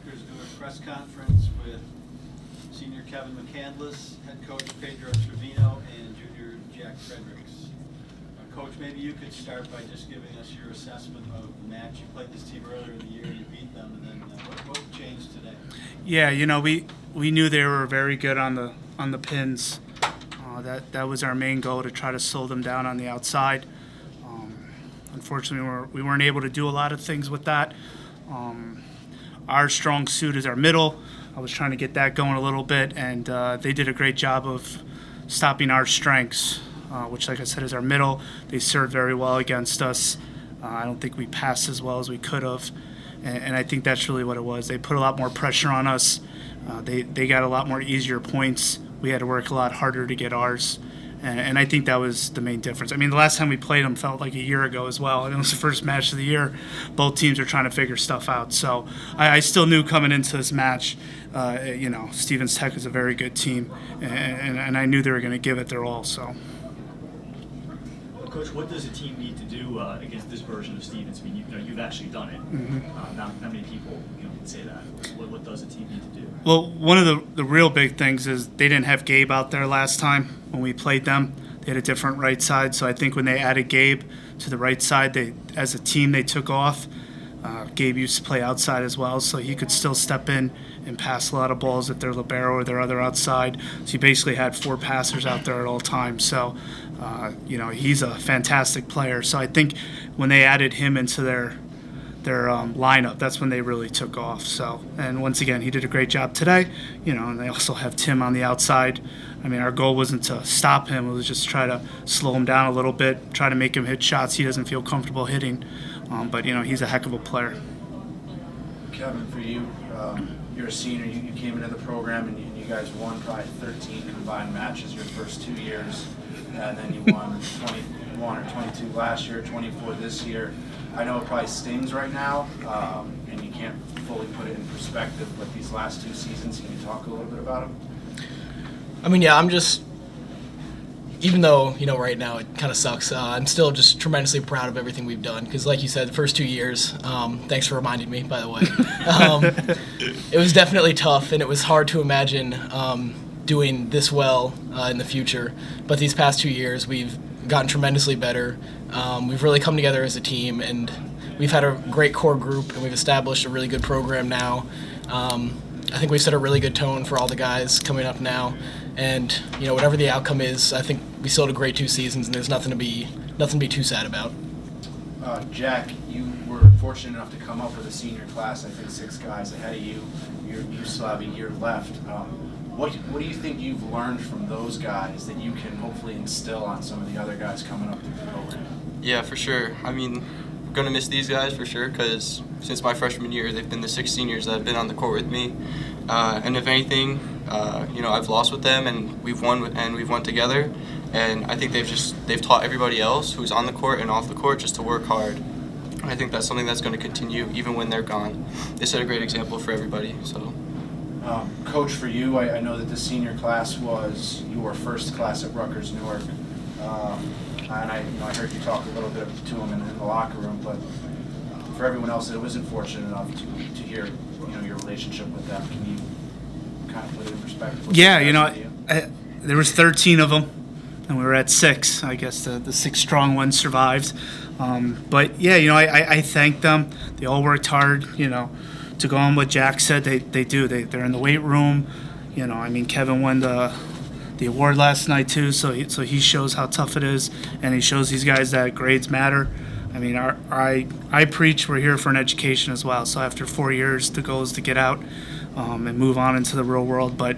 Rutgers-Newark press conference with senior Kevin McCandless, head coach Pedro Trevino, and junior Jack Fredericks. Coach, maybe you could start by just giving us your assessment of the match. You played this team earlier in the year, you beat them, and then what changed today? Yeah, we knew they were very good on the pins. That was our main goal, to try to slow them down on the outside. Unfortunately, we weren't able to do a lot of things with that. Our strong suit is our middle. I was trying to get that going a little bit, and they did a great job of stopping our strengths, which, like I said, is our middle. They served very well against us. I don't think we passed as well as we could have, and I think that's really what it was. They put a lot more pressure on us. They got a lot more easier points. We had to work a lot harder to get ours. And I think that was the main difference. I mean, the last time we played them felt like a year ago as well. And it was the first match of the year. Both teams are trying to figure stuff out. So I still knew coming into this match, Stevens Tech is a very good team. And I knew they were going to give it their all. So. Coach, what does a team need to do against this version of Stevens? I mean, you've actually done it. Mm-hmm. Not many people can say that. What does a team need to do? Well, one of the real big things is they didn't have Gabe out there last time when we played them. They had a different right side, so I think when they added Gabe to the right side, as a team they took off. Gabe used to play outside as well, so he could still step in and pass a lot of balls if they're libero or their other outside. So he basically had 4 passers out there at all times. So, he's a fantastic player. So I think when they added him into their lineup, that's when they really took off. So, and once again, he did a great job today. And they also have Tim on the outside. I mean, our goal wasn't to stop him; it was just try to slow him down a little bit, try to make him hit shots he doesn't feel comfortable hitting. But he's a heck of a player. Kevin, for you, you're a senior. You came into the program and you guys won probably 13 combined matches your first 2 years, and then you won 21 or 22 last year, 24 this year. I know it probably stings right now, and you can't fully put it in perspective, but these last 2 seasons, can you talk a little bit about them? I mean, yeah, I'm just, even though, right now it kind of sucks, I'm still just tremendously proud of everything we've done. Because like you said, the first 2 years, thanks for reminding me, by the way, it was definitely tough, and it was hard to imagine doing this well in the future. But these past 2 years, we've gotten tremendously better. We've really come together as a team, and we've had a great core group, and we've established a really good program now. I think we've set a really good tone for all the guys coming up now, and whatever the outcome is, I think we still had a great 2 seasons, and there's nothing to be too sad about. Jack, you were fortunate enough to come up with a senior class. I think 6 guys ahead of you. You still have a year left. What do you think you've learned from those guys that you can hopefully instill on some of the other guys coming up through the program? Yeah, for sure. I mean, we're going to miss these guys for sure, because since my freshman year, they've been the 6 seniors that have been on the court with me. And if anything, I've lost with them, and we've won together. And I think they've taught everybody else who's on the court and off the court just to work hard. And I think that's something that's going to continue even when they're gone. They set a great example for everybody. So. Coach, for you, I know that the senior class was your first class at Rutgers-Newark, and I heard you talk a little bit to them in the locker room. But for everyone else that wasn't fortunate enough to hear your relationship with them, can you kind of put it in perspective? Yeah, there was 13 of them, and we were at 6. I guess the 6 strong ones survived. But yeah, I thank them. They all worked hard. To go on what Jack said, they do. They're in the weight room. Kevin won the award last night too, so he shows how tough it is, and he shows these guys that grades matter. I mean, I preach we're here for an education as well. So after 4 years, the goal is to get out and move on into the real world. But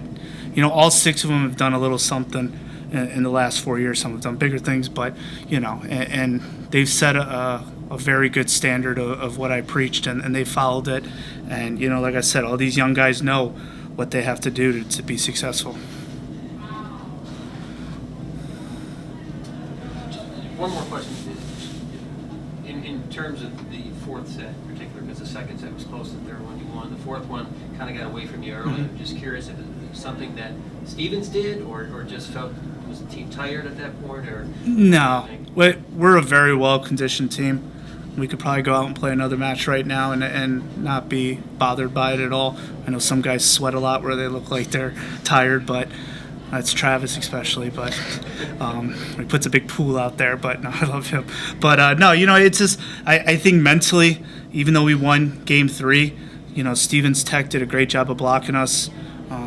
all 6 of them have done a little something in the last 4 years. Some have done bigger things, but and they've set a very good standard of what I preached, and they followed it. And like I said, all these young guys know what they have to do to be successful. One more question. In terms of the 4th set in particular, because the 2nd set was close to the 3rd one you won, the 4th one kind of got away from you early. I'm just curious if it was something that Stevens did, or just was the team tired at that point, or? No, we're a very well-conditioned team. We could probably go out and play another match right now and not be bothered by it at all. I know some guys sweat a lot where they look like they're tired, but that's Travis especially. But he puts a big pool out there. But no, I love him. But no, it's just I think mentally, even though we won Game 3, Stevens Tech did a great job of blocking us.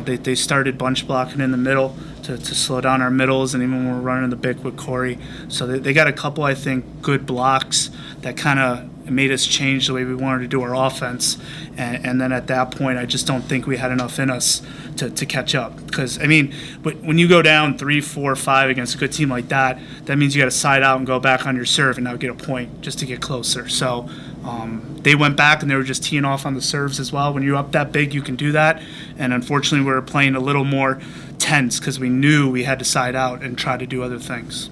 They started bunch blocking in the middle to slow down our middles, and even when we're running the big with Corey. So they got a couple, I think, good blocks that kind of made us change the way we wanted to do our offense. And then at that point, I just don't think we had enough in us to catch up. Because, when you go down 3, 4, 5 against a good team like that, that means you got to side out and go back on your serve and now get a point just to get closer. So they went back and they were just teeing off on the serves as well. When you're up that big, you can do that. And unfortunately, we were playing a little more tense because we knew we had to side out and try to do other things.